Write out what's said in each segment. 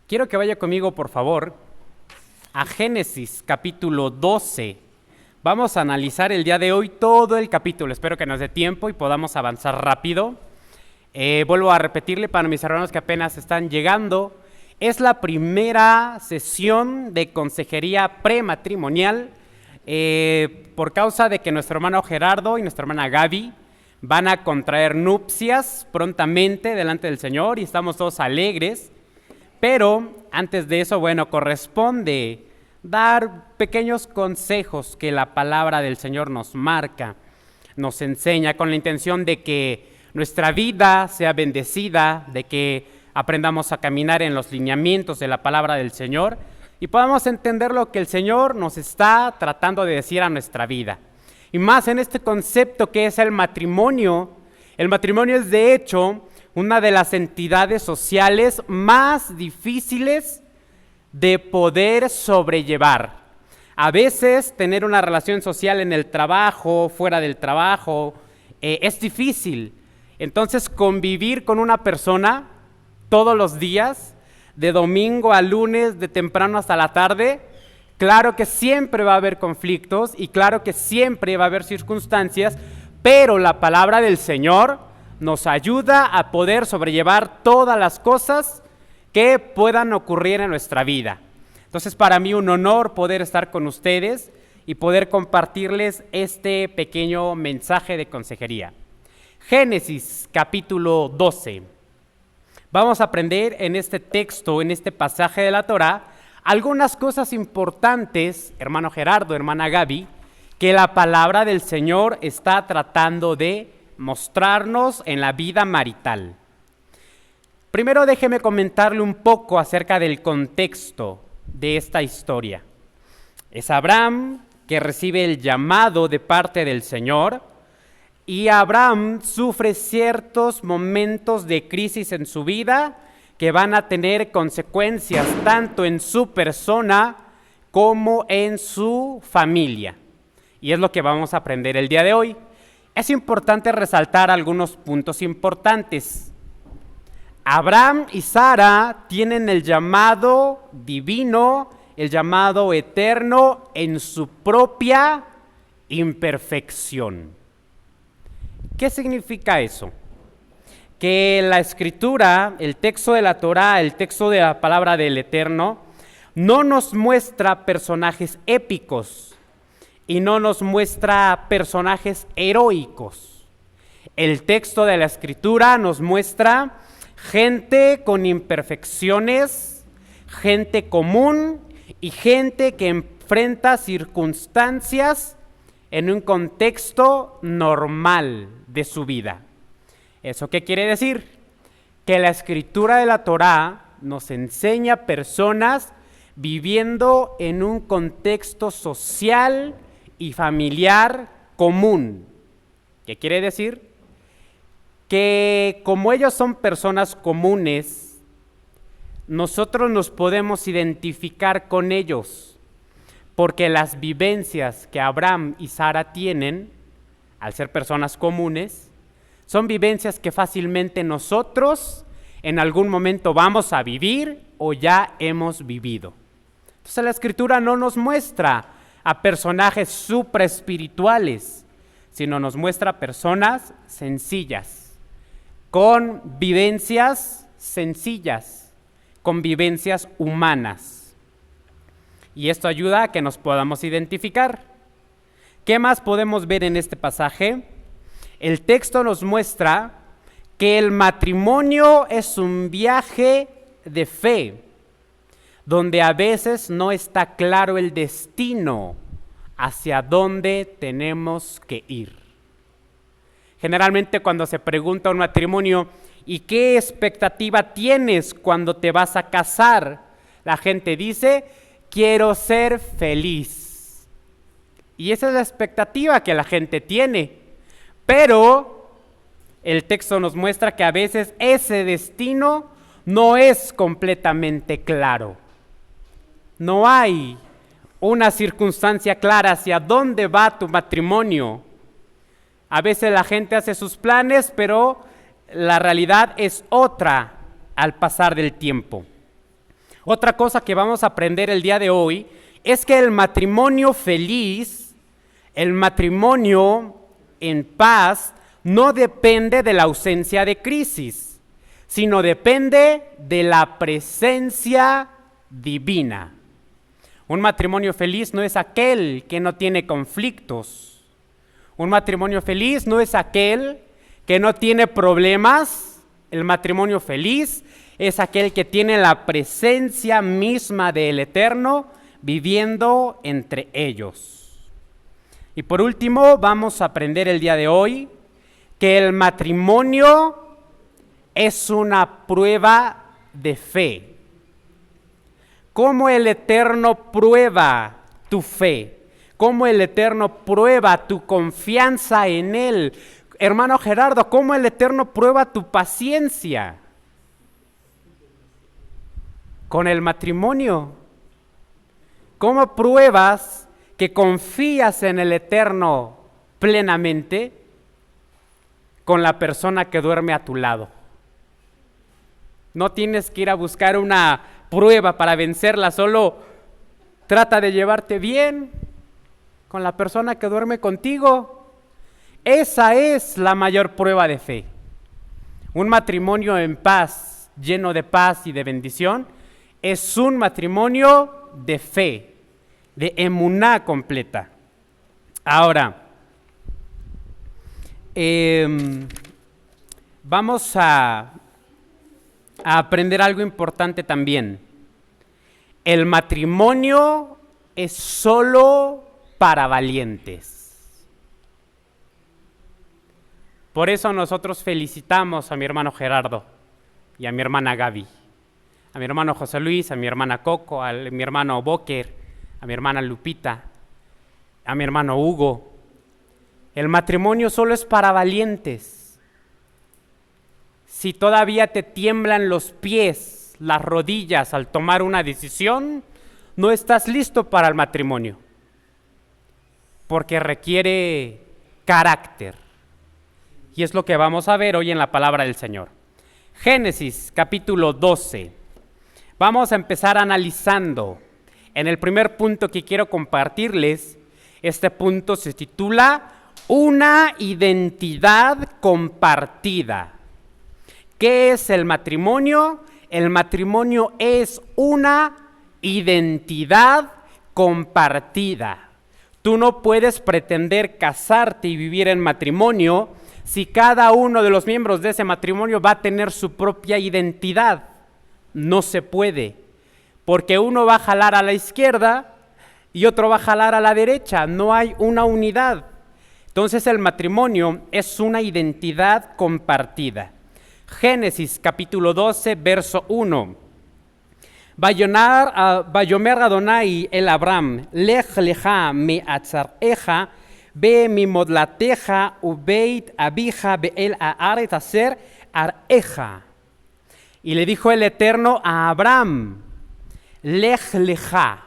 Quiero que vaya conmigo, por favor, a Génesis capítulo 12. Vamos a analizar el día de hoy todo el capítulo. Espero que nos dé tiempo y podamos avanzar rápido. Vuelvo a repetirle para mis hermanos que apenas están llegando. Es la primera sesión de consejería prematrimonial por causa de que nuestro hermano Gerardo y nuestra hermana Gaby van a contraer nupcias prontamente delante del Señor y estamos todos alegres. Pero antes de eso, corresponde dar pequeños consejos que la palabra del Señor nos marca, nos enseña con la intención de que nuestra vida sea bendecida, de que aprendamos a caminar en los lineamientos de la palabra del Señor y podamos entender lo que el Señor nos está tratando de decir a nuestra vida. Y más en este concepto que es el matrimonio. El matrimonio es de hecho una de las entidades sociales más difíciles de poder sobrellevar. A veces tener una relación social en el trabajo, fuera del trabajo, es difícil. Entonces convivir con una persona todos los días, de domingo a lunes, de temprano hasta la tarde, claro que siempre va a haber conflictos y claro que siempre va a haber circunstancias, pero la palabra del Señor nos ayuda a poder sobrellevar todas las cosas que puedan ocurrir en nuestra vida. Entonces, para mí un honor poder estar con ustedes y poder compartirles este pequeño mensaje de consejería. Génesis capítulo 12. Vamos a aprender en este texto, en este pasaje de la Torá, algunas cosas importantes, hermano Gerardo, hermana Gaby, que la palabra del Señor está tratando de mostrarnos en la vida marital. Primero déjeme comentarle un poco acerca del contexto de esta historia. Es Abraham que recibe el llamado de parte del Señor y Abraham sufre ciertos momentos de crisis en su vida que van a tener consecuencias tanto en su persona como en su familia. Y es lo que vamos a aprender el día de hoy. Es importante resaltar algunos puntos importantes. Abraham y Sara tienen el llamado divino, el llamado eterno en su propia imperfección. ¿Qué significa eso? Que la escritura, el texto de la Torá, el texto de la palabra del Eterno, no nos muestra personajes épicos y no nos muestra personajes heroicos. El texto de la escritura nos muestra gente con imperfecciones, gente común y gente que enfrenta circunstancias en un contexto normal de su vida. ¿Eso qué quiere decir? Que la escritura de la Torá nos enseña personas viviendo en un contexto social y familiar común. ¿Qué quiere decir? Que como ellos son personas comunes, nosotros nos podemos identificar con ellos, porque las vivencias que Abraham y Sara tienen, al ser personas comunes, son vivencias que fácilmente nosotros en algún momento vamos a vivir o ya hemos vivido. Entonces la escritura no nos muestra a personajes supraespirituales, sino nos muestra personas sencillas, con vivencias sencillas, con vivencias humanas. Y esto ayuda a que nos podamos identificar. ¿Qué más podemos ver en este pasaje? El texto nos muestra que el matrimonio es un viaje de fe, donde a veces no está claro el destino hacia dónde tenemos que ir. Generalmente cuando se pregunta a un matrimonio, ¿y qué expectativa tienes cuando te vas a casar? La gente dice, quiero ser feliz. Y esa es la expectativa que la gente tiene. Pero el texto nos muestra que a veces ese destino no es completamente claro. No hay una circunstancia clara hacia dónde va tu matrimonio. A veces la gente hace sus planes, pero la realidad es otra al pasar del tiempo. Otra cosa que vamos a aprender el día de hoy es que el matrimonio feliz, el matrimonio en paz, no depende de la ausencia de crisis, sino depende de la presencia divina. Un matrimonio feliz no es aquel que no tiene conflictos. Un matrimonio feliz no es aquel que no tiene problemas. El matrimonio feliz es aquel que tiene la presencia misma del Eterno viviendo entre ellos. Y por último, vamos a aprender el día de hoy que el matrimonio es una prueba de fe. ¿Cómo el Eterno prueba tu fe? ¿Cómo el Eterno prueba tu confianza en Él? Hermano Gerardo, ¿cómo el Eterno prueba tu paciencia? Con el matrimonio. ¿Cómo pruebas que confías en el Eterno plenamente? Con la persona que duerme a tu lado. No tienes que ir a buscar una prueba para vencerla, solo trata de llevarte bien con la persona que duerme contigo. Esa es la mayor prueba de fe. Un matrimonio en paz, lleno de paz y de bendición, es un matrimonio de fe, de emuná completa. Ahora, vamos a aprender algo importante también. El matrimonio es solo para valientes. Por eso nosotros felicitamos a mi hermano Gerardo y a mi hermana Gaby, a mi hermano José Luis, a mi hermana Coco, a mi hermano Boker, a mi hermana Lupita, a mi hermano Hugo. El matrimonio solo es para valientes. Si todavía te tiemblan los pies, las rodillas al tomar una decisión, no estás listo para el matrimonio, porque requiere carácter. Y es lo que vamos a ver hoy en la palabra del Señor. Génesis capítulo 12. Vamos a empezar analizando. En el primer punto que quiero compartirles, este punto se titula Una identidad compartida. ¿Qué es el matrimonio? El matrimonio es una identidad compartida. Tú no puedes pretender casarte y vivir en matrimonio si cada uno de los miembros de ese matrimonio va a tener su propia identidad. No se puede, porque uno va a jalar a la izquierda y otro va a jalar a la derecha. No hay una unidad. Entonces el matrimonio es una identidad compartida. Génesis capítulo 12, verso 1. Vayomer Adonai el Abram, lech lecha me'atzarecha, be mimodlateja ubeit abija be'el haaretz aser areja. Y le dijo el Eterno a Abraham, lech lecha.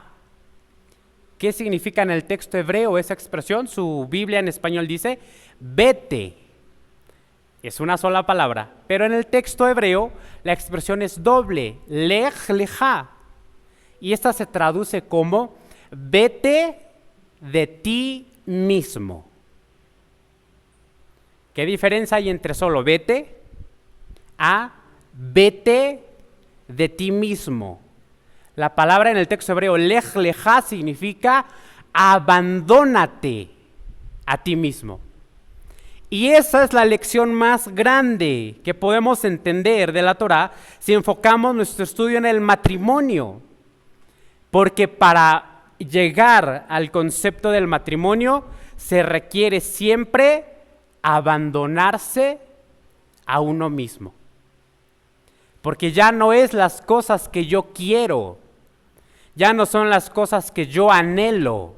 ¿Qué significa en el texto hebreo esa expresión? Su Biblia en español dice, vete. Es una sola palabra, pero en el texto hebreo la expresión es doble, lech lecha. Y esta se traduce como, vete de ti mismo. ¿Qué diferencia hay entre solo vete a vete de ti mismo? La palabra en el texto hebreo, lech lecha, significa abandónate a ti mismo. Y esa es la lección más grande que podemos entender de la Torá si enfocamos nuestro estudio en el matrimonio. Porque para llegar al concepto del matrimonio se requiere siempre abandonarse a uno mismo. Porque ya no es las cosas que yo quiero, ya no son las cosas que yo anhelo,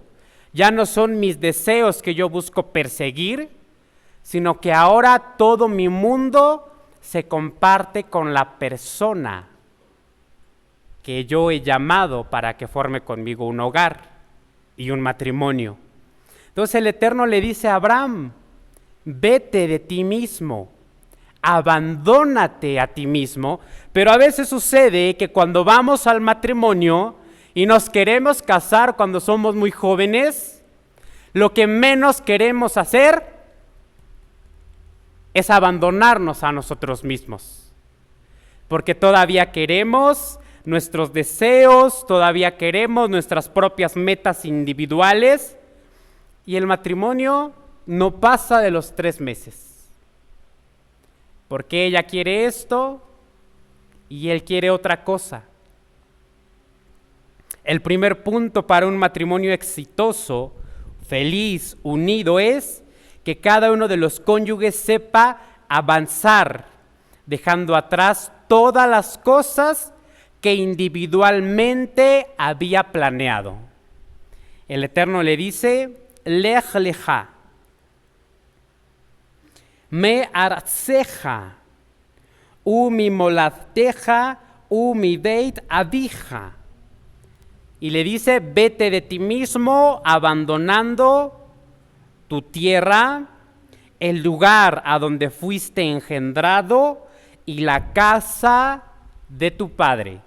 ya no son mis deseos que yo busco perseguir, sino que ahora todo mi mundo se comparte con la persona que yo he llamado para que forme conmigo un hogar y un matrimonio. Entonces el Eterno le dice a Abraham, vete de ti mismo, abandónate a ti mismo, pero a veces sucede que cuando vamos al matrimonio y nos queremos casar cuando somos muy jóvenes, lo que menos queremos hacer es abandonarnos a nosotros mismos, porque todavía queremos nuestros deseos, todavía queremos nuestras propias metas individuales, y el matrimonio no pasa de los 3 meses. Porque ella quiere esto y él quiere otra cosa. El primer punto para un matrimonio exitoso, feliz, unido, es que cada uno de los cónyuges sepa avanzar, dejando atrás todas las cosas que individualmente había planeado. El Eterno le dice, Lech lecha, me arceja, mi moladteja, mi beit abija. Y le dice, vete de ti mismo, abandonando tu tierra, el lugar a donde fuiste engendrado y la casa de tu padre.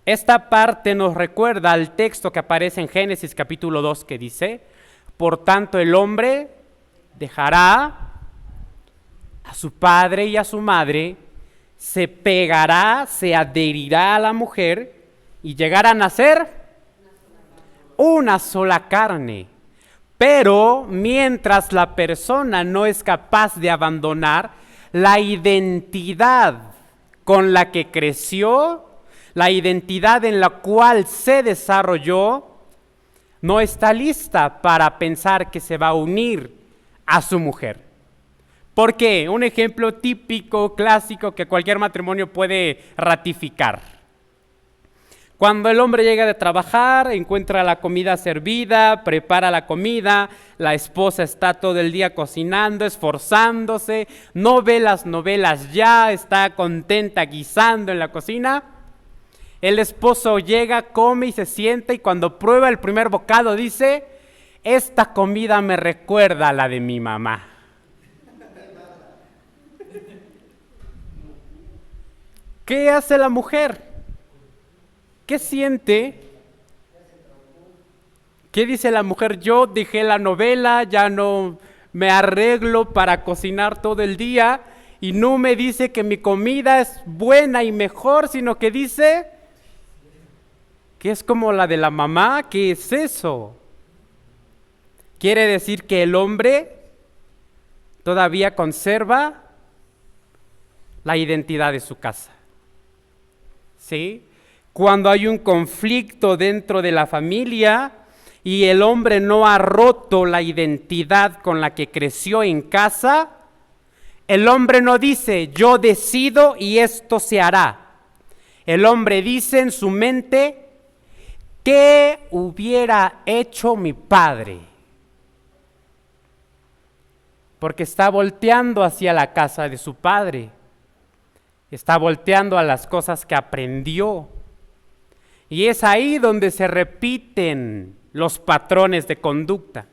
Esta parte nos recuerda al texto que aparece en Génesis capítulo 2 que dice, por tanto el hombre dejará a su padre y a su madre, se pegará, se adherirá a la mujer y llegará a nacer una sola carne. Pero mientras la persona no es capaz de abandonar la identidad con la que creció, la identidad en la cual se desarrolló, no está lista para pensar que se va a unir a su mujer. ¿Por qué? Un ejemplo típico, clásico, que cualquier matrimonio puede ratificar. Cuando el hombre llega de trabajar, encuentra la comida servida, prepara la comida, la esposa está todo el día cocinando, esforzándose, no ve las novelas ya, está contenta guisando en la cocina. El esposo llega, come y se sienta, y cuando prueba el primer bocado dice, esta comida me recuerda a la de mi mamá. ¿Qué hace la mujer? ¿Qué siente? ¿Qué dice la mujer? Yo dejé la novela, ya no me arreglo para cocinar todo el día, y no me dice que mi comida es buena y mejor, sino que dice que es como la de la mamá. ¿Qué es eso? Quiere decir que el hombre todavía conserva la identidad de su casa. ¿Sí? Cuando hay un conflicto dentro de la familia y el hombre no ha roto la identidad con la que creció en casa, el hombre no dice, yo decido y esto se hará. El hombre dice en su mente, ¿qué hubiera hecho mi padre? Porque está volteando hacia la casa de su padre. Está volteando a las cosas que aprendió. Y es ahí donde se repiten los patrones de conducta.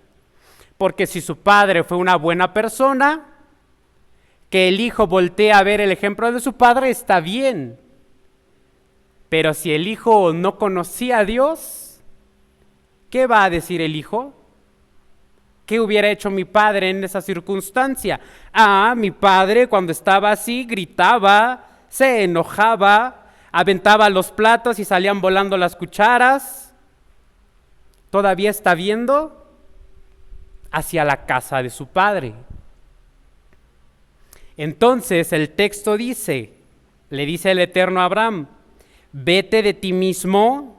Porque si su padre fue una buena persona, que el hijo voltee a ver el ejemplo de su padre está bien. Pero si el hijo no conocía a Dios, ¿qué va a decir el hijo? ¿Qué hubiera hecho mi padre en esa circunstancia? Mi padre cuando estaba así gritaba, se enojaba, aventaba los platos y salían volando las cucharas. Todavía está viendo hacia la casa de su padre. Entonces el texto dice, le dice el Eterno a Abraham, vete de ti mismo,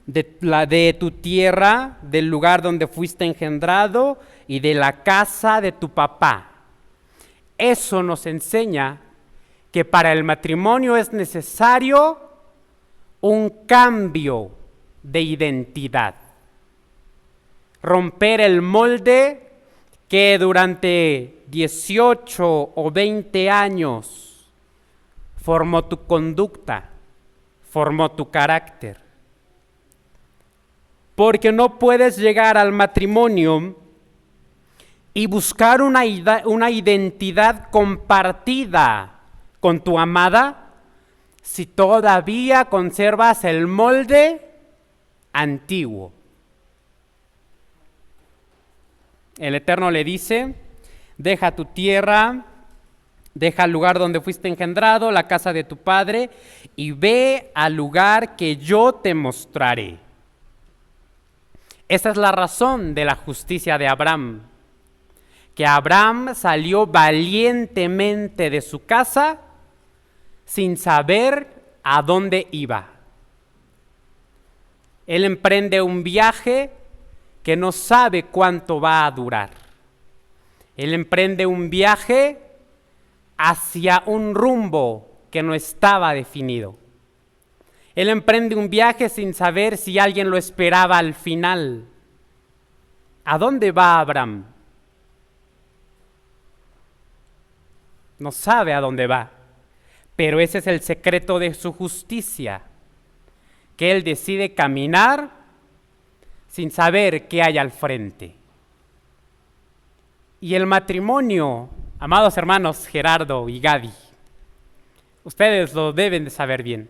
de tu tierra, del lugar donde fuiste engendrado y de la casa de tu papá. Eso nos enseña que para el matrimonio es necesario un cambio de identidad. Romper el molde que durante 18 o 20 años formó tu conducta, formó tu carácter. Porque no puedes llegar al matrimonio y buscar una identidad compartida con tu amada si todavía conservas el molde antiguo. El Eterno le dice: deja tu tierra, deja el lugar donde fuiste engendrado, la casa de tu padre, y ve al lugar que yo te mostraré. Esa es la razón de la justicia de Abraham, que Abraham salió valientemente de su casa sin saber a dónde iba. Él emprende un viaje que no sabe cuánto va a durar. Él emprende un viaje hacia un rumbo que no estaba definido. Él emprende un viaje sin saber si alguien lo esperaba al final. ¿A dónde va Abraham? No sabe a dónde va, pero ese es el secreto de su justicia, que él decide caminar sin saber qué hay al frente. Y el matrimonio, amados hermanos Gerardo y Gaby, ustedes lo deben de saber bien.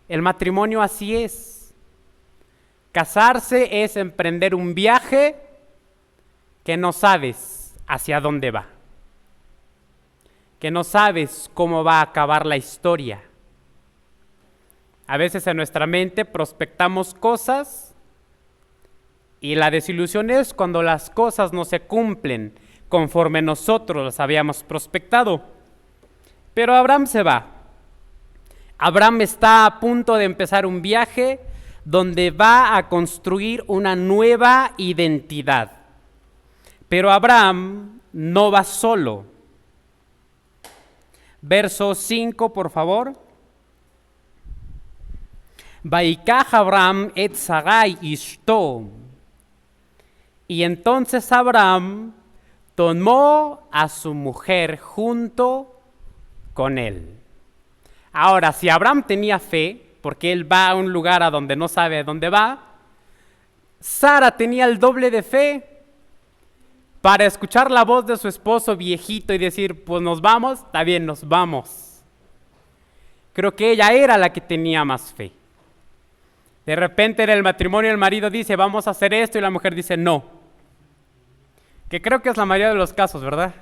El matrimonio así es. Casarse es emprender un viaje que no sabes hacia dónde va, que no sabes cómo va a acabar la historia. A veces en nuestra mente prospectamos cosas y la desilusión es cuando las cosas no se cumplen conforme nosotros las habíamos prospectado. Pero Abraham se va. Abraham está a punto de empezar un viaje donde va a construir una nueva identidad. Pero Abraham no va solo. Verso 5, por favor. Vaikaj Abraham et Sarai ishto. Y entonces Abraham tomó a su mujer junto con él. Ahora, si Abraham tenía fe, porque él va a un lugar a donde no sabe a dónde va, Sara tenía el doble de fe para escuchar la voz de su esposo viejito y decir, pues nos vamos, está bien, nos vamos. Creo que ella era la que tenía más fe. De repente en el matrimonio el marido dice, vamos a hacer esto, y la mujer dice, no. Que creo que es la mayoría de los casos, ¿verdad?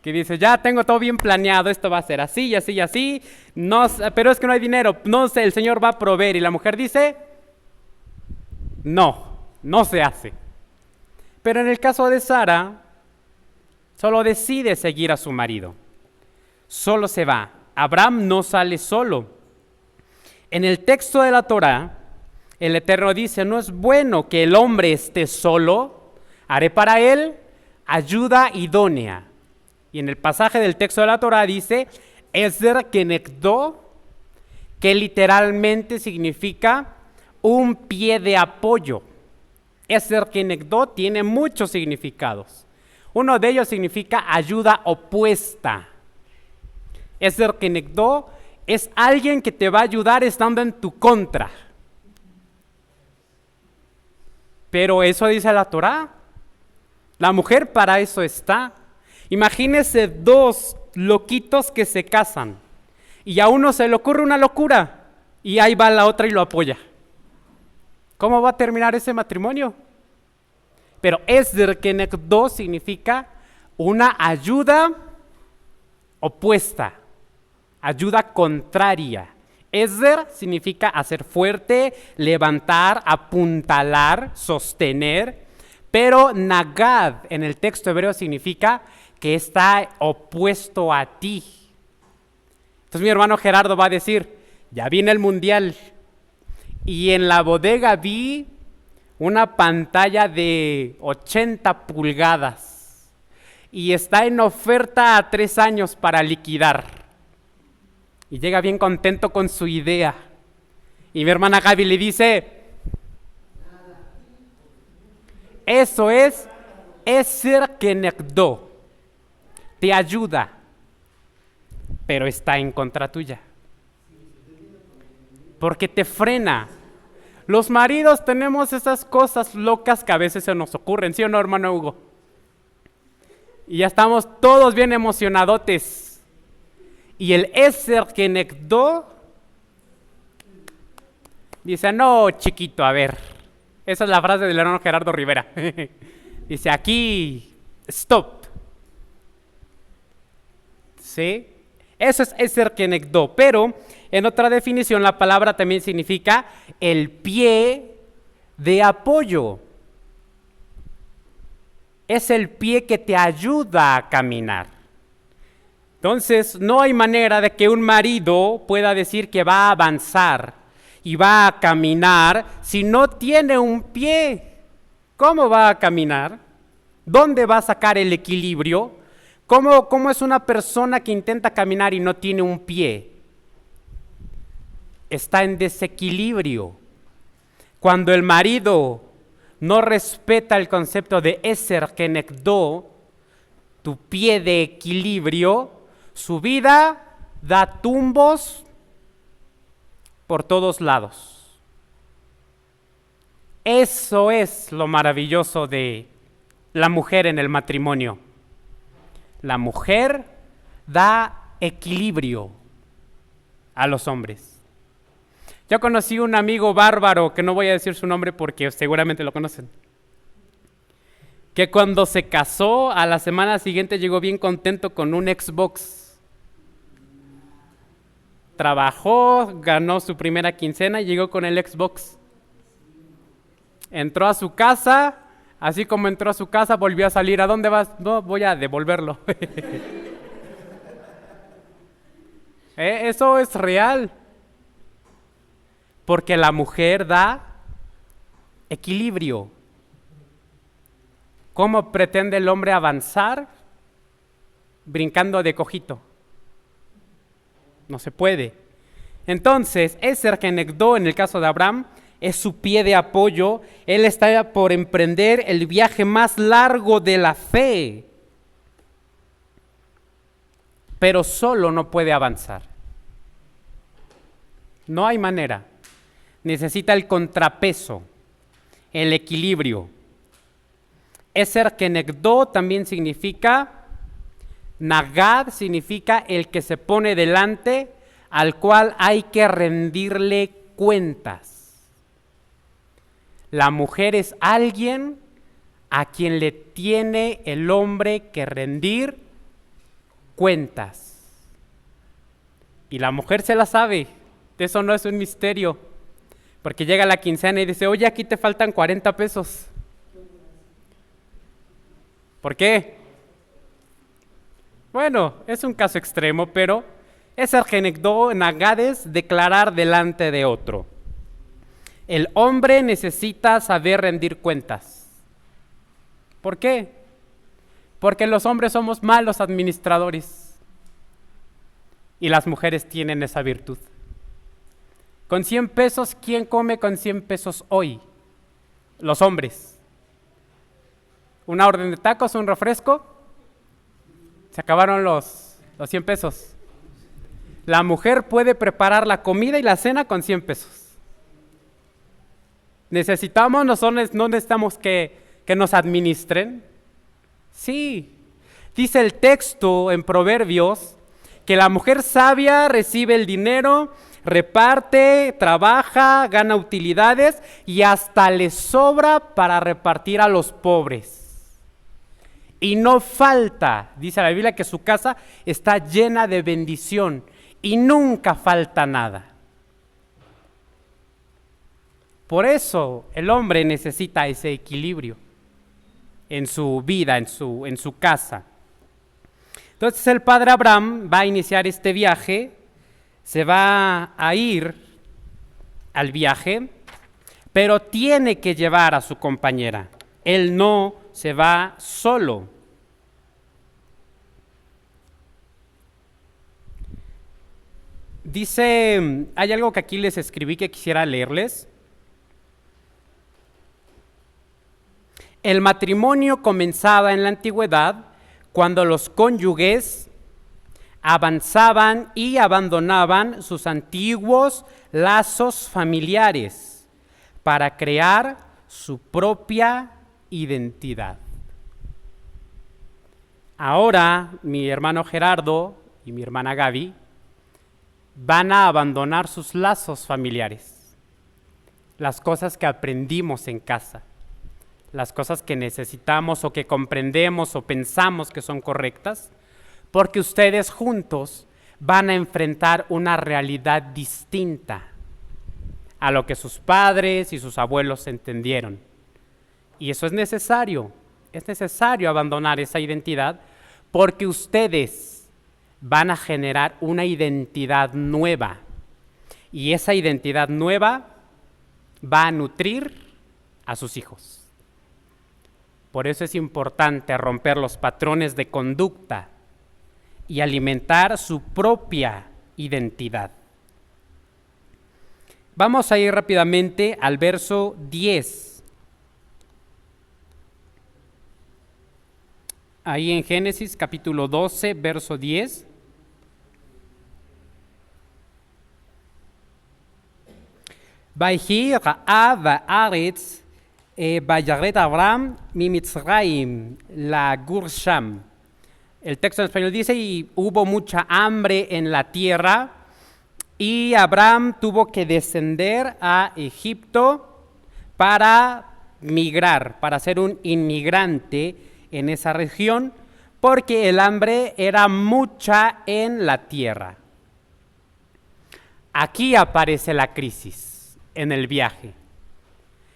Que dice, ya tengo todo bien planeado, esto va a ser así y así y así, no, pero es que no hay dinero, no sé, el Señor va a proveer. Y la mujer dice, no se hace. Pero en el caso de Sara, solo decide seguir a su marido. Solo se va. Abraham no sale solo. En el texto de la Torá, el Eterno dice, no es bueno que el hombre esté solo, haré para él ayuda idónea. Y en el pasaje del texto de la Torá dice, Ezer Kenegdo, que literalmente significa un pie de apoyo. Ezer Kenegdo tiene muchos significados. Uno de ellos significa ayuda opuesta. Ezer Kenegdo es alguien que te va a ayudar estando en tu contra. Pero eso dice la Torá. La mujer para eso está. Imagínese dos loquitos que se casan y a uno se le ocurre una locura y ahí va la otra y lo apoya. ¿Cómo va a terminar ese matrimonio? Pero Ezer Kenegdo significa una ayuda opuesta, ayuda contraria. Ezer significa hacer fuerte, levantar, apuntalar, sostener, pero Nagad en el texto hebreo significa que está opuesto a ti. Entonces mi hermano Gerardo va a decir, ya viene el mundial y en la bodega vi una pantalla de 80 pulgadas y está en oferta a 3 años para liquidar. Y llega bien contento con su idea. Y mi hermana Gaby le dice, eso es Ezer Kenegdo. Te ayuda, pero está en contra tuya. Porque te frena. Los maridos tenemos esas cosas locas que a veces se nos ocurren, ¿sí o no, hermano Hugo? Y ya estamos todos bien emocionadotes. Y el Eser Kenegdo dice, no, chiquito, a ver. Esa es la frase del hermano Gerardo Rivera. Dice, aquí, stop. ¿Sí? Eso es Eser Kenegdo. Pero en otra definición la palabra también significa el pie de apoyo. Es el pie que te ayuda a caminar. Entonces, no hay manera de que un marido pueda decir que va a avanzar y va a caminar si no tiene un pie. ¿Cómo va a caminar? ¿Dónde va a sacar el equilibrio? ¿Cómo es una persona que intenta caminar y no tiene un pie? Está en desequilibrio. Cuando el marido no respeta el concepto de Eser Kenegdo, tu pie de equilibrio, su vida da tumbos por todos lados. Eso es lo maravilloso de la mujer en el matrimonio. La mujer da equilibrio a los hombres. Yo conocí un amigo bárbaro, que no voy a decir su nombre porque seguramente lo conocen, que cuando se casó, a la semana siguiente llegó bien contento con un Xbox. Trabajó, ganó su primera quincena y llegó con el Xbox. Entró a su casa, así como entró a su casa, volvió a salir. ¿A dónde vas? No, voy a devolverlo. Eso es real. Porque la mujer da equilibrio. ¿Cómo pretende el hombre avanzar? Brincando de cojito. No se puede. Entonces, Eser Kenegdo, en el caso de Abraham, es su pie de apoyo. Él está por emprender el viaje más largo de la fe. Pero solo no puede avanzar. No hay manera. Necesita el contrapeso, el equilibrio. Eser Kenegdo también significa, Nagad significa el que se pone delante, al cual hay que rendirle cuentas. La mujer es alguien a quien le tiene el hombre que rendir cuentas. Y la mujer se la sabe, eso no es un misterio. Porque llega la quincena y dice, oye, aquí te faltan 40 pesos. ¿Por qué? Bueno, es un caso extremo, pero Eser Kenegdo Nagad es declarar delante de otro. El hombre necesita saber rendir cuentas. ¿Por qué? Porque los hombres somos malos administradores. Y las mujeres tienen esa virtud. Con 100 pesos, ¿quién come con 100 pesos hoy? Los hombres. Una orden de tacos, un refresco, se acabaron los 100 pesos. La mujer puede preparar la comida y la cena con 100 pesos. ¿Necesitamos, no necesitamos que nos administren? Sí. Dice el texto en Proverbios que la mujer sabia recibe el dinero, reparte, trabaja, gana utilidades y hasta le sobra para repartir a los pobres. Y no falta, dice la Biblia, que su casa está llena de bendición y nunca falta nada. Por eso el hombre necesita ese equilibrio en su vida, en su casa. Entonces el padre Abraham va a iniciar este viaje. Se va a ir al viaje, pero tiene que llevar a su compañera. Él no se va solo. Dice, hay algo que aquí les escribí que quisiera leerles. El matrimonio comenzaba en la antigüedad cuando los cónyuges avanzaban y abandonaban sus antiguos lazos familiares para crear su propia identidad. Ahora mi hermano Gerardo y mi hermana Gaby van a abandonar sus lazos familiares, las cosas que aprendimos en casa, las cosas que necesitamos o que comprendemos o pensamos que son correctas, porque ustedes juntos van a enfrentar una realidad distinta a lo que sus padres y sus abuelos entendieron. Y eso es necesario abandonar esa identidad porque ustedes van a generar una identidad nueva y esa identidad nueva va a nutrir a sus hijos. Por eso es importante romper los patrones de conducta y alimentar su propia identidad. Vamos a ir rápidamente al verso 10. Ahí en Génesis capítulo 12, verso 10. Vayhi ra'a va'aretz vayaret Abraham mi Mitzrayim la Gursham. El texto en español dice, y hubo mucha hambre en la tierra, y Abraham tuvo que descender a Egipto para migrar, para ser un inmigrante en esa región, porque el hambre era mucha en la tierra. Aquí aparece la crisis en el viaje.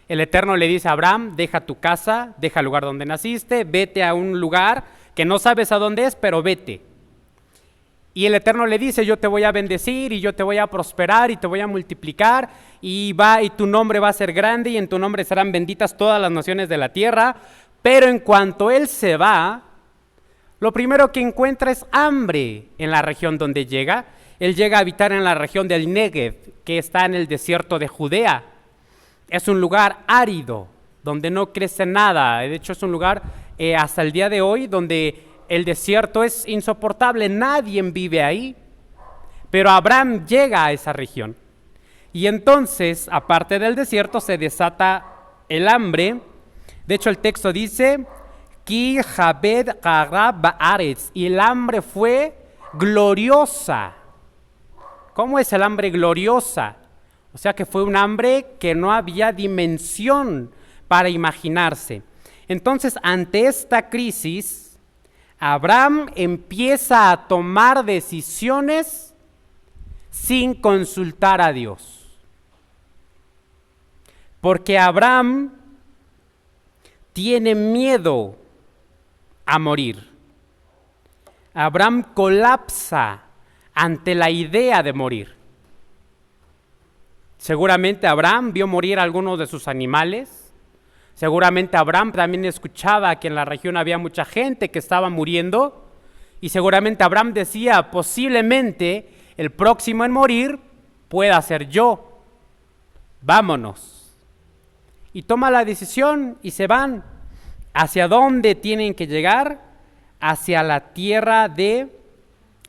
El Eterno le dice a Abraham, deja tu casa, deja el lugar donde naciste, vete a un lugar que no sabes a dónde es, pero vete. Y el Eterno le dice, yo te voy a bendecir y yo te voy a prosperar y te voy a multiplicar y tu nombre va a ser grande y en tu nombre serán benditas todas las naciones de la tierra. Pero en cuanto él se va, lo primero que encuentra es hambre en la región donde llega. Él llega a habitar en la región del Negev, que está en el desierto de Judea. Es un lugar árido, donde no crece nada. De hecho, es un lugar hasta el día de hoy donde el desierto es insoportable, nadie vive ahí. Pero Abraham llega a esa región. Y entonces, aparte del desierto, se desata el hambre. De hecho, el texto dice, Ki Jabed Qarab Baaretz, y el hambre fue gloriosa. ¿Cómo es el hambre gloriosa? O sea que fue un hambre que no había dimensión para imaginarse. Entonces, ante esta crisis, Abraham empieza a tomar decisiones sin consultar a Dios. Porque Abraham tiene miedo a morir. Abraham colapsa ante la idea de morir. Seguramente Abraham vio morir a algunos de sus animales. Seguramente Abraham también escuchaba que en la región había mucha gente que estaba muriendo. Y seguramente Abraham decía, posiblemente el próximo en morir pueda ser yo. Vámonos. Y toma la decisión y se van. ¿Hacia dónde tienen que llegar? Hacia la tierra de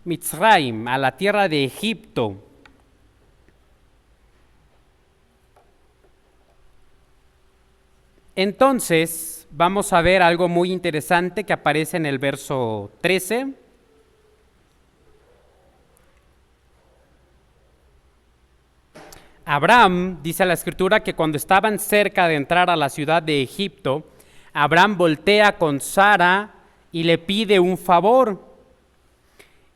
Mitzrayim, a la tierra de Egipto. Entonces, vamos a ver algo muy interesante que aparece en el verso 13. Abraham, dice la Escritura, que cuando estaban cerca de entrar a la ciudad de Egipto, Abraham voltea con Sara y le pide un favor.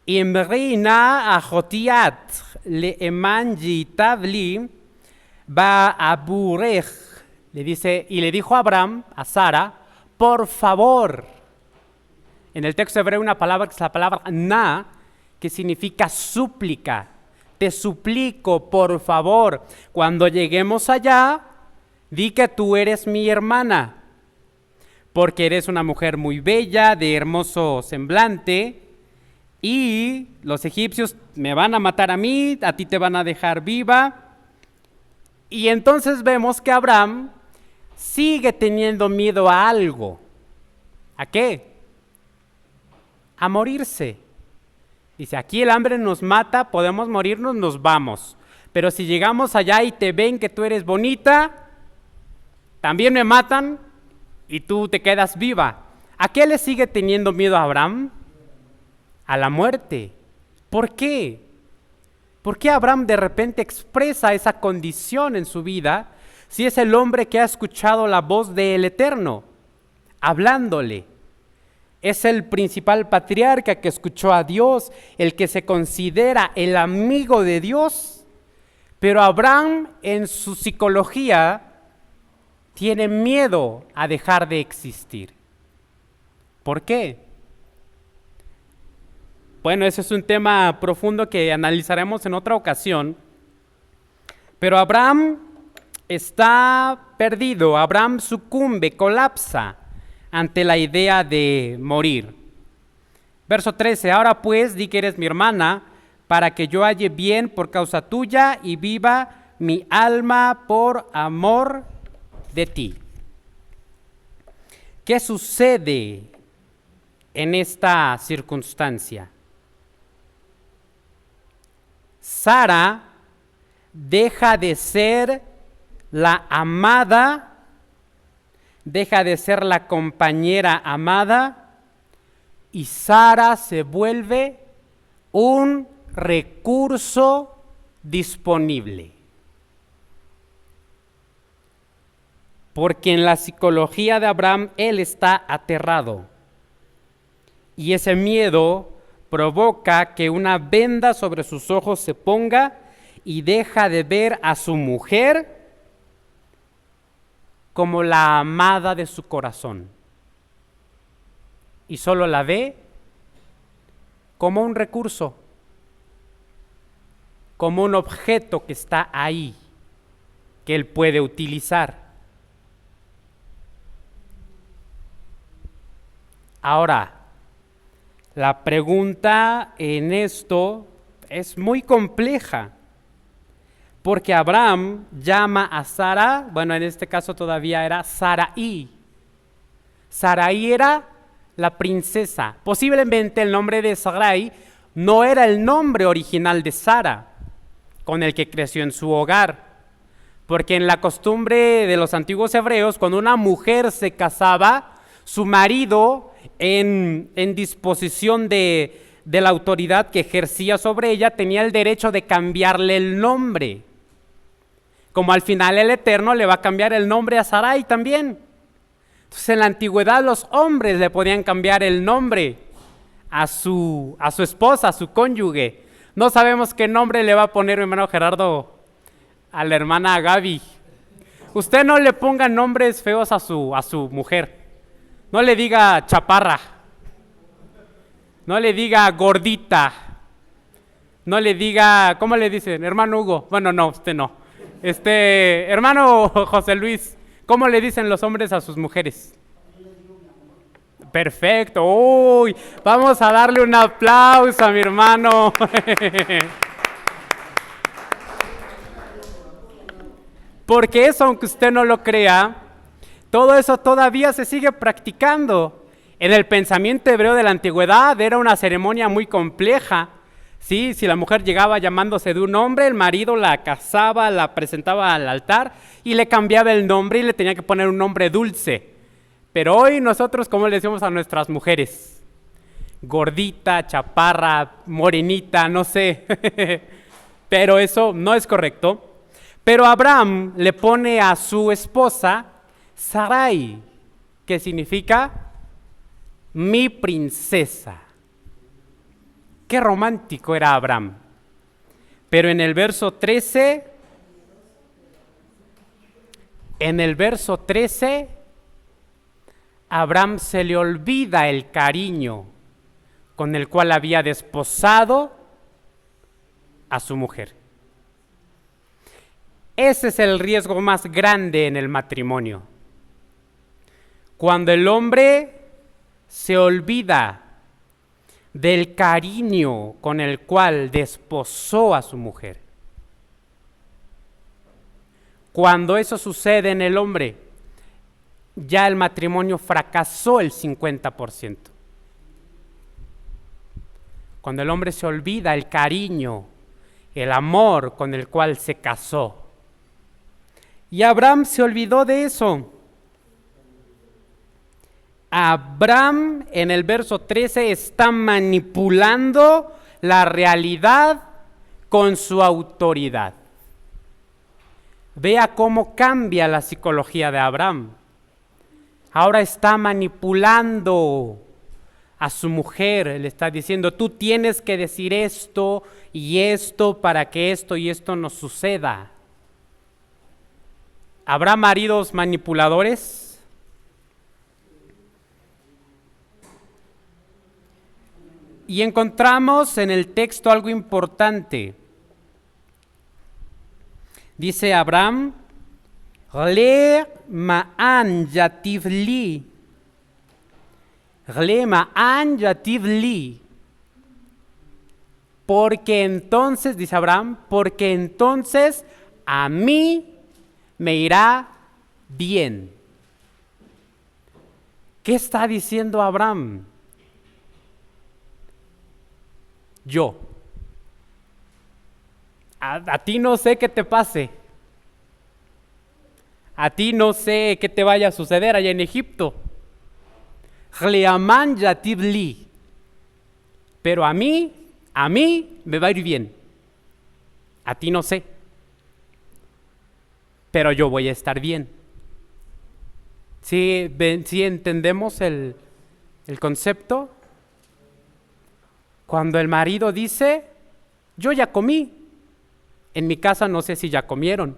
Imrina ajotiat le emanji tabli ba aburech. Le dice, y le dijo a Abraham, a Sara, por favor. En el texto hebreo hay una palabra que es la palabra na, que significa súplica. Te suplico, por favor, cuando lleguemos allá, di que tú eres mi hermana, porque eres una mujer muy bella, de hermoso semblante, y los egipcios me van a matar a mí, a ti te van a dejar viva. Y entonces vemos que Abraham sigue teniendo miedo a algo. ¿A qué? A morirse. Dice, aquí el hambre nos mata, podemos morirnos, nos vamos. Pero si llegamos allá y te ven que tú eres bonita, también me matan y tú te quedas viva. ¿A qué le sigue teniendo miedo a Abraham? A la muerte. ¿Por qué? ¿Por qué Abraham de repente expresa esa condición en su vida si es el hombre que ha escuchado la voz del Eterno hablándole? Es el principal patriarca que escuchó a Dios, el que se considera el amigo de Dios. Pero Abraham en su psicología tiene miedo a dejar de existir. ¿Por qué? Bueno, ese es un tema profundo que analizaremos en otra ocasión. Pero Abraham está perdido, Abraham sucumbe, colapsa ante la idea de morir. Verso 13, ahora pues di que eres mi hermana, para que yo halle bien por causa tuya y viva mi alma por amor de ti. ¿Qué sucede en esta circunstancia? Sara deja de ser la amada, deja de ser la compañera amada, y Sara se vuelve un recurso disponible. Porque en la psicología de Abraham, él está aterrado. Y ese miedo provoca que una venda sobre sus ojos se ponga y deja de ver a su mujer como la amada de su corazón. Y solo la ve como un recurso, como un objeto que está ahí, que él puede utilizar. Ahora, la pregunta en esto es muy compleja, porque Abraham llama a Sara, bueno, en este caso todavía era Sarai. Sarai era la princesa. Posiblemente el nombre de Sarai no era el nombre original de Sara, con el que creció en su hogar. Porque en la costumbre de los antiguos hebreos, cuando una mujer se casaba, su marido, en disposición de la autoridad que ejercía sobre ella, tenía el derecho de cambiarle el nombre. Como al final el Eterno le va a cambiar el nombre a Sarai también. Entonces en la antigüedad los hombres le podían cambiar el nombre a su esposa, a su cónyuge. No sabemos qué nombre le va a poner mi hermano Gerardo a la hermana Gaby. Usted no le ponga nombres feos a su mujer. No le diga chaparra. No le diga gordita. No le diga, ¿cómo le dicen? Hermano Hugo. Bueno, no, usted no. Hermano José Luis, ¿cómo le dicen los hombres a sus mujeres? Perfecto. Uy, vamos a darle un aplauso a mi hermano. Porque eso, aunque usted no lo crea, todo eso todavía se sigue practicando. En el pensamiento hebreo de la antigüedad era una ceremonia muy compleja. ¿Sí? Si la mujer llegaba llamándose de un nombre, el marido la casaba, la presentaba al altar y le cambiaba el nombre y le tenía que poner un nombre dulce. Pero hoy nosotros, ¿cómo le decimos a nuestras mujeres? Gordita, chaparra, morenita, no sé. Pero eso no es correcto. Pero Abraham le pone a su esposa Sarai, que significa mi princesa. Qué romántico era Abraham. Pero en el verso 13, Abraham se le olvida el cariño con el cual había desposado a su mujer. Ese es el riesgo más grande en el matrimonio. Cuando el hombre se olvida del cariño con el cual desposó a su mujer. Cuando eso sucede en el hombre, ya el matrimonio fracasó el 50%. Cuando el hombre se olvida el cariño, el amor con el cual se casó. Y Abraham se olvidó de eso. Abraham en el verso 13 está manipulando la realidad con su autoridad. Vea cómo cambia la psicología de Abraham. Ahora está manipulando a su mujer, le está diciendo, tú tienes que decir esto y esto para que esto y esto no suceda. ¿Habrá maridos manipuladores? Y encontramos en el texto algo importante. Dice Abraham, Le ma'an yativ li. Le ma'an yativ li. Porque entonces, dice Abraham, porque entonces a mí me irá bien. ¿Qué está diciendo Abraham? Yo. A ti no sé qué te pase. A ti no sé qué te vaya a suceder allá en Egipto. Leaman yativ li. Pero a mí me va a ir bien. A ti no sé. Pero yo voy a estar bien. ¿Sí entendemos el concepto? Cuando el marido dice, yo ya comí. En mi casa no sé si ya comieron,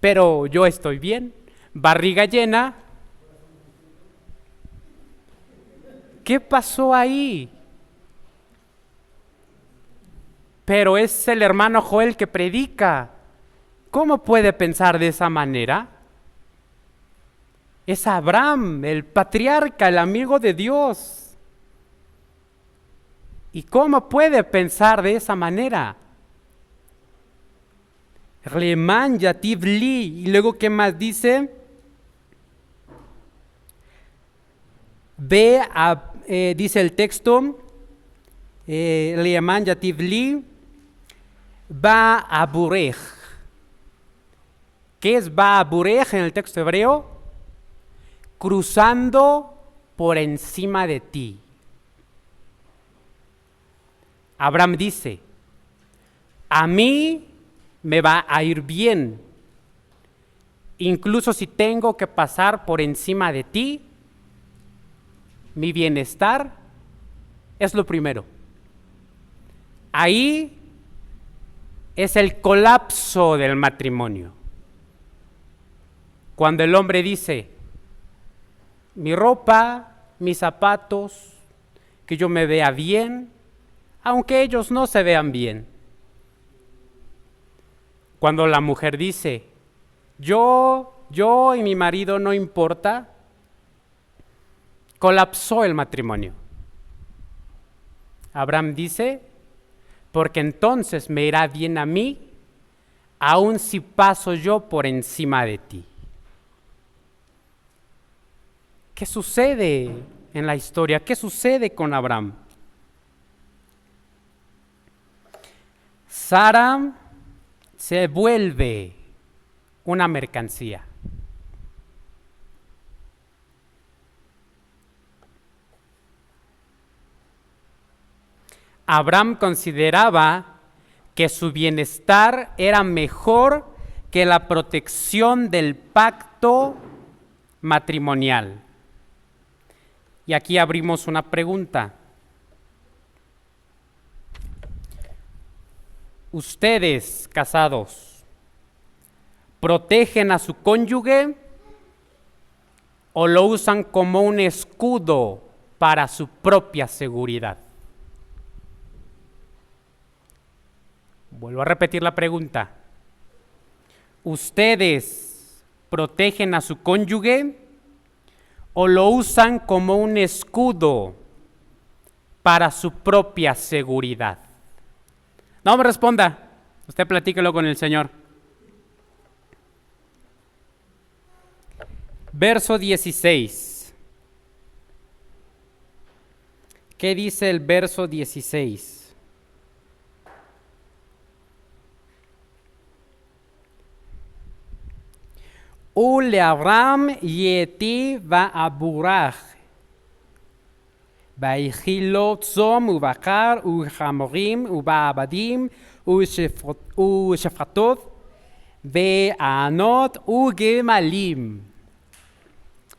pero yo estoy bien. Barriga llena. ¿Qué pasó ahí? Pero es el hermano Joel que predica. ¿Cómo puede pensar de esa manera? Es Abraham, el patriarca, el amigo de Dios. ¿Y cómo puede pensar de esa manera? Leman yativ li. Y luego, ¿qué más dice? Dice el texto, Leman yativ li, va a burej. ¿Qué es va a burej en el texto hebreo? Cruzando por encima de ti. Abraham dice, a mí me va a ir bien, incluso si tengo que pasar por encima de ti, mi bienestar es lo primero. Ahí es el colapso del matrimonio. Cuando el hombre dice, mi ropa, mis zapatos, que yo me vea bien, aunque ellos no se vean bien. Cuando la mujer dice, yo y mi marido no importa, colapsó el matrimonio. Abraham dice, porque entonces me irá bien a mí, aun si paso yo por encima de ti. ¿Qué sucede en la historia? ¿Qué sucede con Abraham? Sara se vuelve una mercancía. Abraham consideraba que su bienestar era mejor que la protección del pacto matrimonial. Y aquí abrimos una pregunta. Ustedes, casados, ¿protegen a su cónyuge o lo usan como un escudo para su propia seguridad? Vuelvo a repetir la pregunta. ¿Ustedes protegen a su cónyuge o lo usan como un escudo para su propia seguridad? No me responda, usted platíquelo con el Señor. Verso 16. ¿Qué dice el verso 16? ולאברהם ייטיב ואבורך. ויחי לו צום ובקר וחמורים ובעבדים ושפחות וענות ugemalim.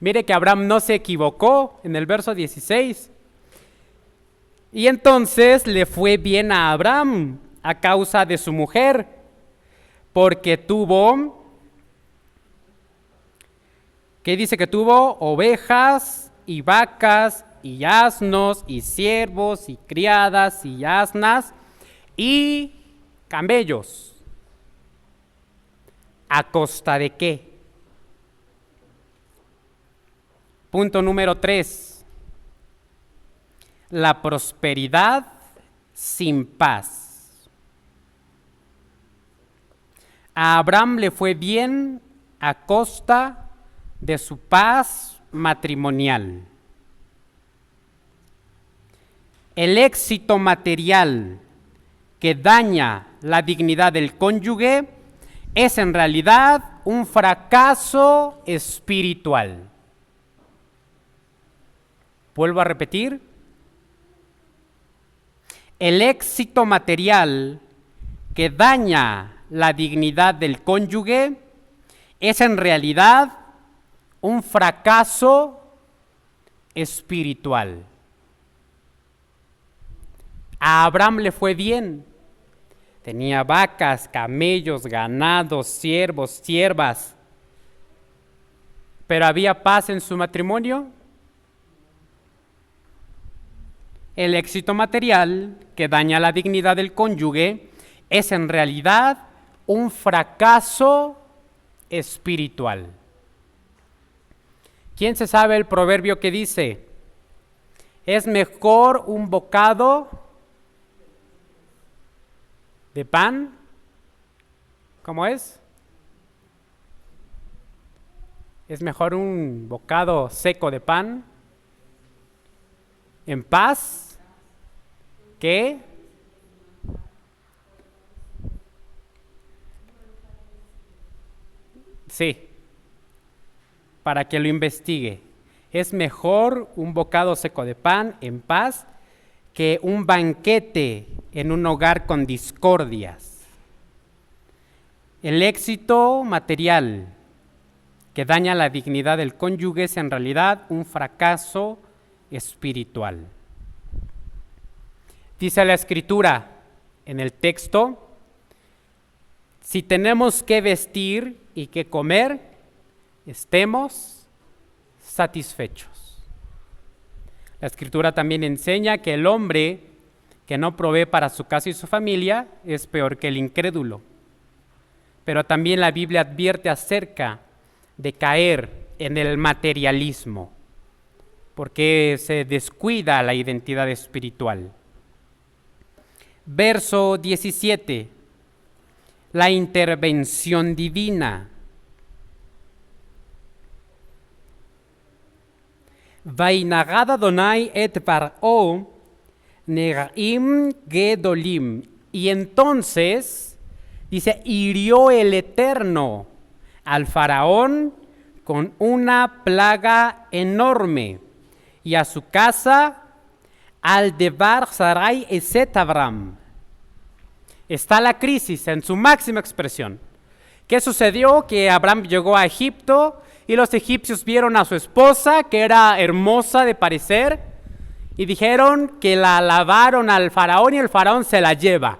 Mire que Abraham no se equivocó en el verso 16. Y entonces le fue bien a Abraham a causa de su mujer, porque tuvo, ¿qué dice que tuvo? Ovejas y vacas y asnos y siervos y criadas y asnas y camellos. ¿A costa de qué? Punto número 3. La prosperidad sin paz. A Abraham le fue bien a costa de su paz matrimonial. El éxito material que daña la dignidad del cónyuge es en realidad un fracaso espiritual. Vuelvo a repetir. El éxito material que daña la dignidad del cónyuge es en realidad un fracaso espiritual. A Abraham le fue bien. Tenía vacas, camellos, ganados, siervos, siervas. ¿Pero había paz en su matrimonio? El éxito material que daña la dignidad del cónyuge es en realidad un fracaso espiritual. ¿Quién se sabe el proverbio que dice? Es mejor un bocado de pan. ¿Cómo es? Es mejor un bocado seco de pan en paz que sí, para que lo investigue. Es mejor un bocado seco de pan en paz que un banquete en un hogar con discordias. El éxito material que daña la dignidad del cónyuge es en realidad un fracaso espiritual. Dice la Escritura en el texto: si tenemos que vestir y que comer, estemos satisfechos. La Escritura también enseña que el hombre que no provee para su casa y su familia es peor que el incrédulo. Pero también la Biblia advierte acerca de caer en el materialismo, porque se descuida la identidad espiritual. Verso 17. La intervención divina. Vainagad Adonai et Paró Negaim Gedolim. Y entonces, dice, hirió el Eterno al faraón con una plaga enorme, y a su casa al devar Sarai eset Abram. Está la crisis en su máxima expresión. ¿Qué sucedió? Que Abraham llegó a Egipto y los egipcios vieron a su esposa, que era hermosa de parecer, y dijeron que la alabaron al faraón y el faraón se la lleva.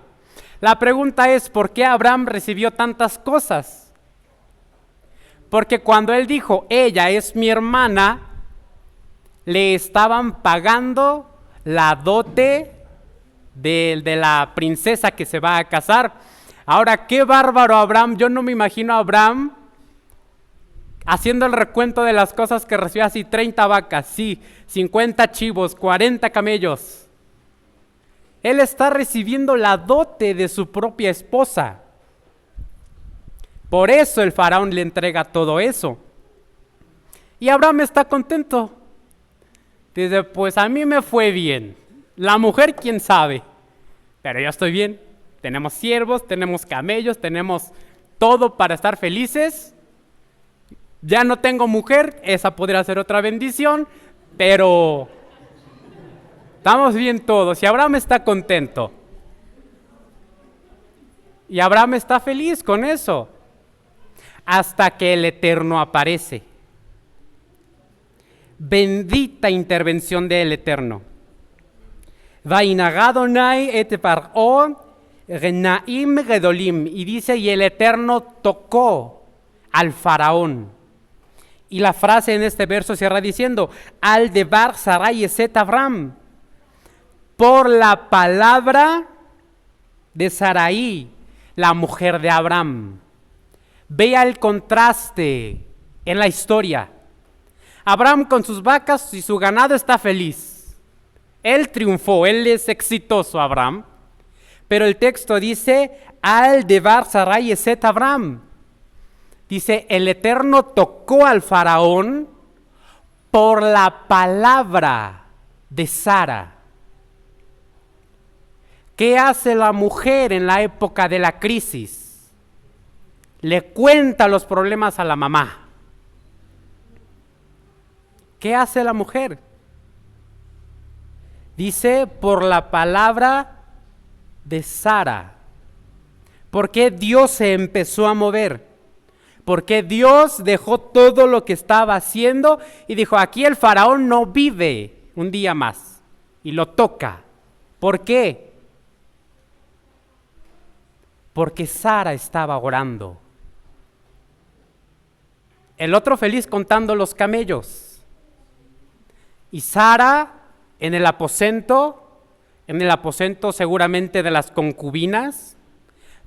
La pregunta es, ¿por qué Abraham recibió tantas cosas? Porque cuando él dijo, ella es mi hermana, le estaban pagando la dote de la princesa que se va a casar. Ahora, qué bárbaro Abraham. Yo no me imagino a Abraham haciendo el recuento de las cosas que recibió, así 30 vacas, sí, 50 chivos, 40 camellos. Él está recibiendo la dote de su propia esposa. Por eso el faraón le entrega todo eso. Y Abraham está contento. Dice, pues a mí me fue bien. La mujer, quién sabe. Pero yo estoy bien. Tenemos siervos, tenemos camellos, tenemos todo para estar felices. Ya no tengo mujer, esa podría ser otra bendición, pero estamos bien todos y Abraham está contento. Y Abraham está feliz con eso, hasta que el Eterno aparece. Bendita intervención del Eterno. Vainagadonai et paró renaim gedolim. Y dice, y el Eterno tocó al faraón. Y la frase en este verso cierra diciendo, al debar Sarai eset Abraham. Por la palabra de Sarai, la mujer de Abraham. Vea el contraste en la historia. Abraham con sus vacas y su ganado está feliz. Él triunfó, él es exitoso, Abraham. Pero el texto dice, al debar Sarai eset Abraham. Dice, el Eterno tocó al faraón por la palabra de Sara. ¿Qué hace la mujer en la época de la crisis? Le cuenta los problemas a la mamá. ¿Qué hace la mujer? Dice, por la palabra de Sara. ¿Por qué Dios se empezó a mover? Porque Dios dejó todo lo que estaba haciendo y dijo, aquí el faraón no vive un día más. Y lo toca. ¿Por qué? Porque Sara estaba orando. El otro feliz contando los camellos. Y Sara en el aposento seguramente de las concubinas,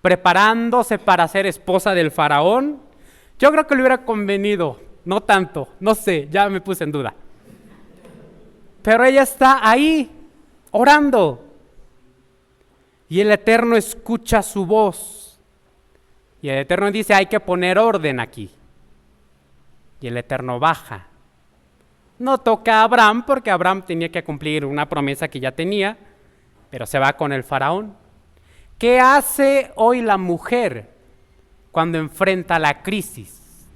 preparándose para ser esposa del faraón. Yo creo que le hubiera convenido, no tanto, no sé, ya me puse en duda. Pero ella está ahí, orando. Y el Eterno escucha su voz. Y el Eterno dice, hay que poner orden aquí. Y el Eterno baja. No toca a Abraham porque Abraham tenía que cumplir una promesa que ya tenía, pero se va con el faraón. ¿Qué hace hoy la mujer cuando enfrenta la crisis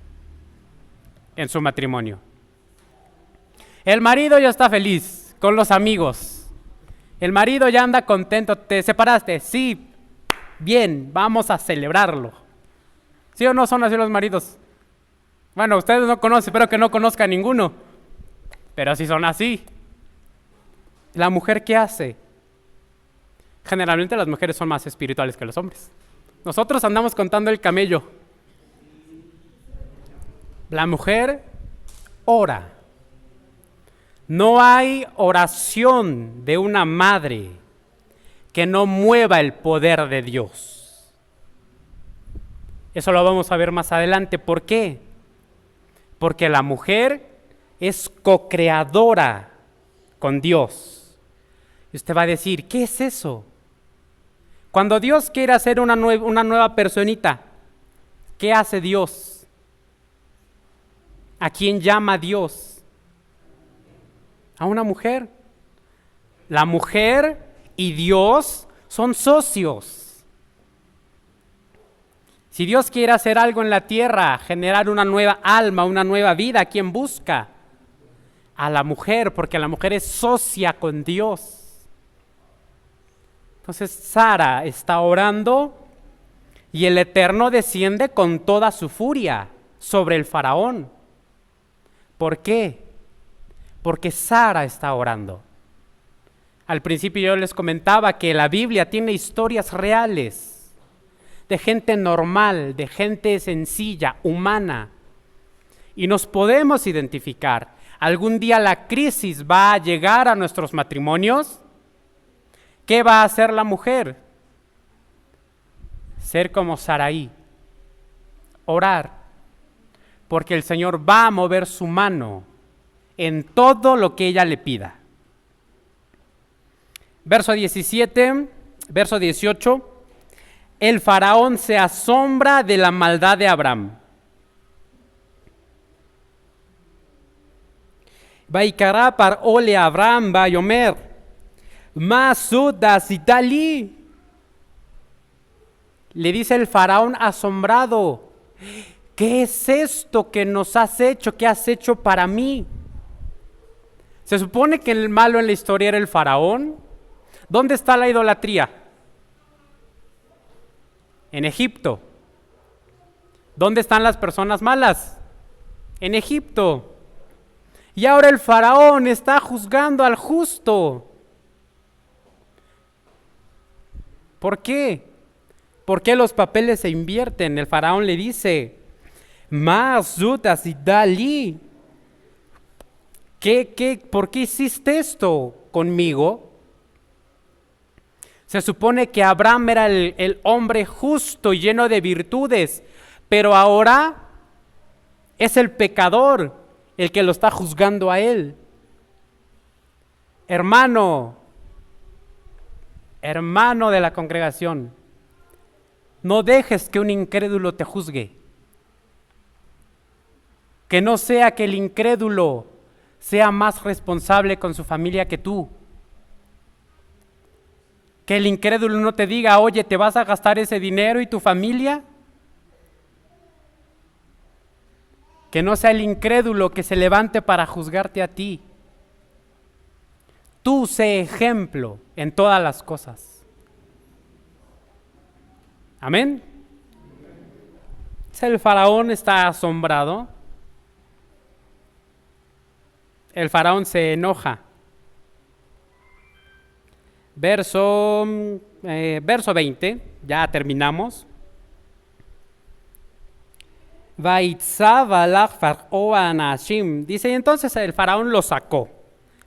en su matrimonio? El marido ya está feliz con los amigos. El marido ya anda contento. ¿Te separaste? Sí. Bien, vamos a celebrarlo. ¿Sí o no son así los maridos? Bueno, ustedes no conocen, espero que no conozcan ninguno. Pero si son así, ¿la mujer qué hace? Generalmente las mujeres son más espirituales que los hombres. Nosotros andamos contando el camello. La mujer ora. No hay oración de una madre que no mueva el poder de Dios. Eso lo vamos a ver más adelante. ¿Por qué? Porque la mujer es co-creadora con Dios. Y usted va a decir, ¿qué es eso? Cuando Dios quiere hacer una nueva personita, ¿qué hace Dios? ¿A quién llama Dios? A una mujer. La mujer y Dios son socios. Si Dios quiere hacer algo en la tierra, generar una nueva alma, una nueva vida, ¿a quién busca? A la mujer, porque la mujer es socia con Dios. Entonces Sara está orando y el Eterno desciende con toda su furia sobre el faraón. ¿Por qué? Porque Sara está orando. Al principio yo les comentaba que la Biblia tiene historias reales de gente normal, de gente sencilla, humana. Y nos podemos identificar. ¿Algún día la crisis va a llegar a nuestros matrimonios? ¿Qué va a hacer la mujer? Ser como Sarai, orar, porque el Señor va a mover su mano en todo lo que ella le pida. Verso 17, verso 18, el faraón se asombra de la maldad de Abraham. Vaikara par ole Abraham vayomer, masud asitali. Le dice el faraón asombrado, ¿qué es esto que nos has hecho? ¿Qué has hecho para mí? Se supone que el malo en la historia era el faraón. ¿Dónde está la idolatría? En Egipto. ¿Dónde están las personas malas? En Egipto. Y ahora el faraón está juzgando al justo. ¿Por qué? ¿Por qué los papeles se invierten? El faraón le dice, Ma'azutas y Dalí, ¿por qué hiciste esto conmigo? Se supone que Abraham era el hombre justo y lleno de virtudes, pero ahora es el pecador el que lo está juzgando a él. Hermano de la congregación, no dejes que un incrédulo te juzgue. Que no sea que el incrédulo sea más responsable con su familia que tú. Que el incrédulo no te diga, oye, ¿te vas a gastar ese dinero y tu familia? Que no sea el incrédulo que se levante para juzgarte a ti. Tú sé ejemplo en todas las cosas. Amén. El faraón está asombrado. El faraón se enoja. Verso 20, ya terminamos. Dice, y entonces el faraón lo sacó.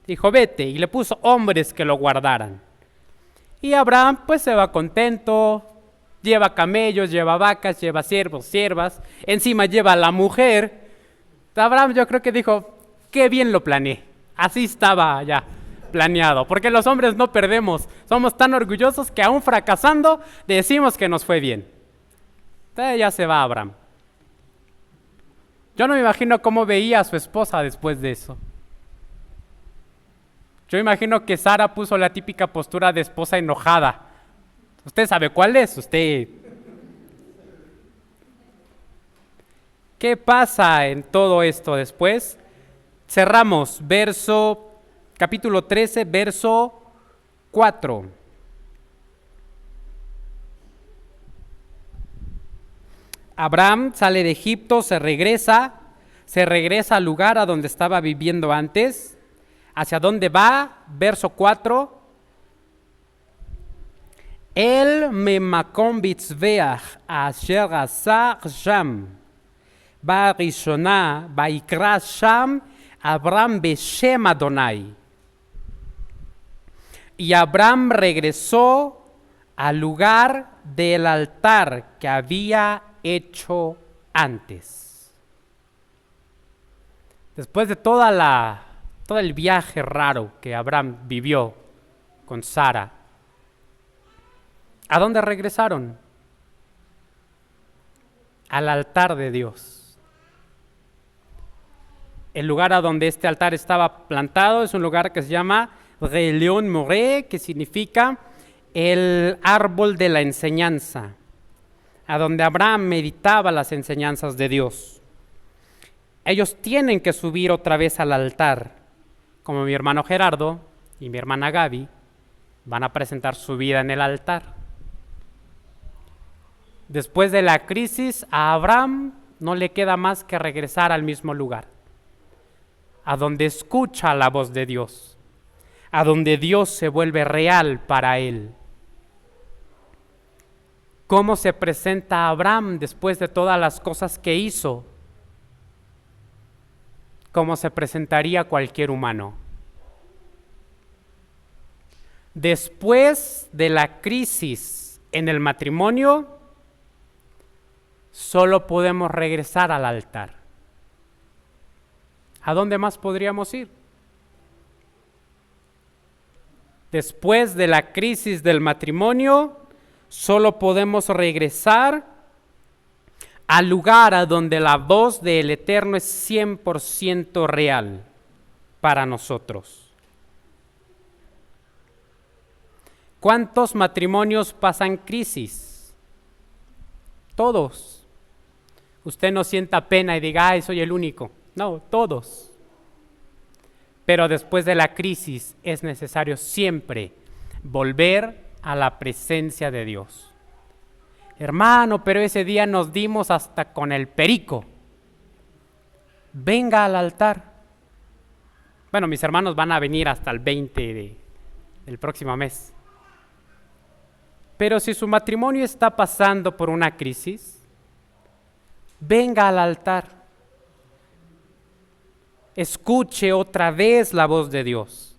Dijo, vete, y le puso hombres que lo guardaran. Y Abraham pues se va contento, lleva camellos, lleva vacas, lleva siervos, siervas, encima lleva a la mujer. Abraham yo creo que dijo, qué bien lo planeé, así estaba ya planeado, porque los hombres no perdemos, somos tan orgullosos que aún fracasando decimos que nos fue bien. Entonces ya se va Abraham. Yo no me imagino cómo veía a su esposa después de eso. Yo imagino que Sara puso la típica postura de esposa enojada. Usted sabe cuál es, usted. ¿Qué pasa en todo esto después? Cerramos capítulo 13, verso 4. Abraham sale de Egipto, se regresa al lugar a donde estaba viviendo antes. ¿Hacia dónde va? Verso 4. El memakom bitzveach asher asa sham barishona vaikra sham Abraham beshem Adonai. Y Abraham regresó al lugar del altar que había hecho antes. Después de todo el viaje raro que Abraham vivió con Sara, ¿a dónde regresaron? Al altar de Dios. El lugar a donde este altar estaba plantado es un lugar que se llama León Moré, que significa el árbol de la enseñanza, a donde Abraham meditaba las enseñanzas de Dios. Ellos tienen que subir otra vez al altar, como mi hermano Gerardo y mi hermana Gaby van a presentar su vida en el altar. Después de la crisis, a Abraham no le queda más que regresar al mismo lugar, a donde escucha la voz de Dios, a donde Dios se vuelve real para él. ¿Cómo se presenta Abraham después de todas las cosas que hizo? ¿Cómo se presentaría cualquier humano? Después de la crisis en el matrimonio, solo podemos regresar al altar. ¿A dónde más podríamos ir? Después de la crisis del matrimonio, solo podemos regresar al lugar a donde la voz del Eterno es 100% real para nosotros. ¿Cuántos matrimonios pasan crisis? Todos. usted no sienta pena y diga, ay, soy el único. No, todos. Pero después de la crisis es necesario siempre volver a la presencia de Dios. Hermano, pero ese día nos dimos hasta con el perico. Venga al altar. Bueno, mis hermanos van a venir hasta el 20 del próximo mes. Pero si su matrimonio está pasando por una crisis, venga al altar. Escuche otra vez la voz de Dios.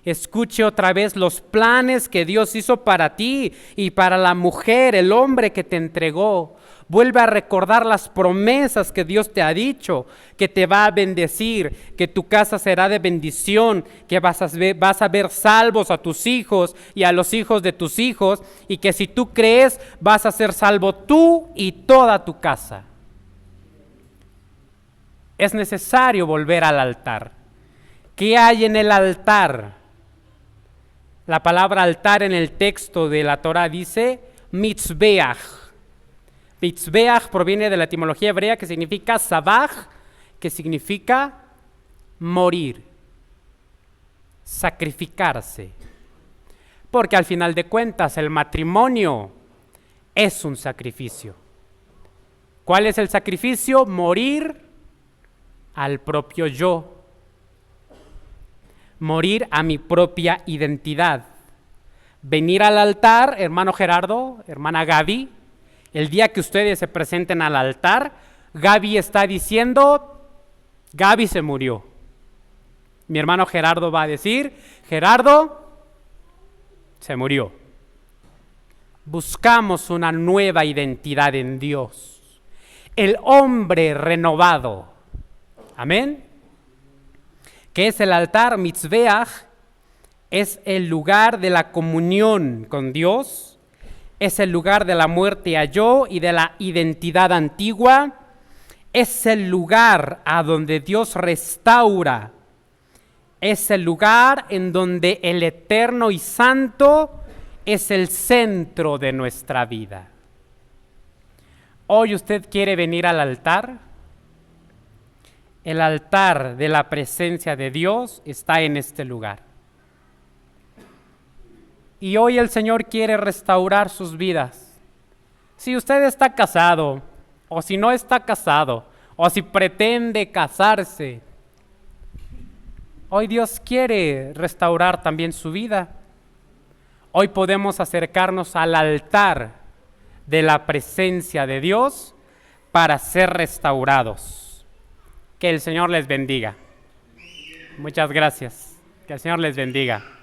Escuche otra vez los planes que Dios hizo para ti y para la mujer, el hombre que te entregó. Vuelve a recordar las promesas que Dios te ha dicho, que te va a bendecir, que tu casa será de bendición, que vas a ver salvos a tus hijos y a los hijos de tus hijos, y que si tú crees vas a ser salvo tú y toda tu casa. Es necesario volver al altar. ¿Qué hay en el altar? La palabra altar en el texto de la Torá dice mitzbeach. Mitzbeach proviene de la etimología hebrea que significa sabaj, que significa morir, sacrificarse. Porque al final de cuentas el matrimonio es un sacrificio. ¿Cuál es el sacrificio? Morir al propio yo. Morir a mi propia identidad. Venir al altar, hermano Gerardo, hermana Gaby, el día que ustedes se presenten al altar, Gaby está diciendo, Gaby se murió. Mi hermano Gerardo va a decir, Gerardo se murió. Buscamos una nueva identidad en Dios. El hombre renovado. Amén. ¿Qué es el altar? Mitzbeach es el lugar de la comunión con Dios, es el lugar de la muerte a yo y de la identidad antigua, es el lugar a donde Dios restaura, es el lugar en donde el eterno y santo es el centro de nuestra vida. ¿Hoy usted quiere venir al altar? El altar de la presencia de Dios está en este lugar. Y hoy el Señor quiere restaurar sus vidas. Si usted está casado, o si no está casado, o si pretende casarse, hoy Dios quiere restaurar también su vida. Hoy podemos acercarnos al altar de la presencia de Dios para ser restaurados. Que el Señor les bendiga. Muchas gracias. Que el Señor les bendiga.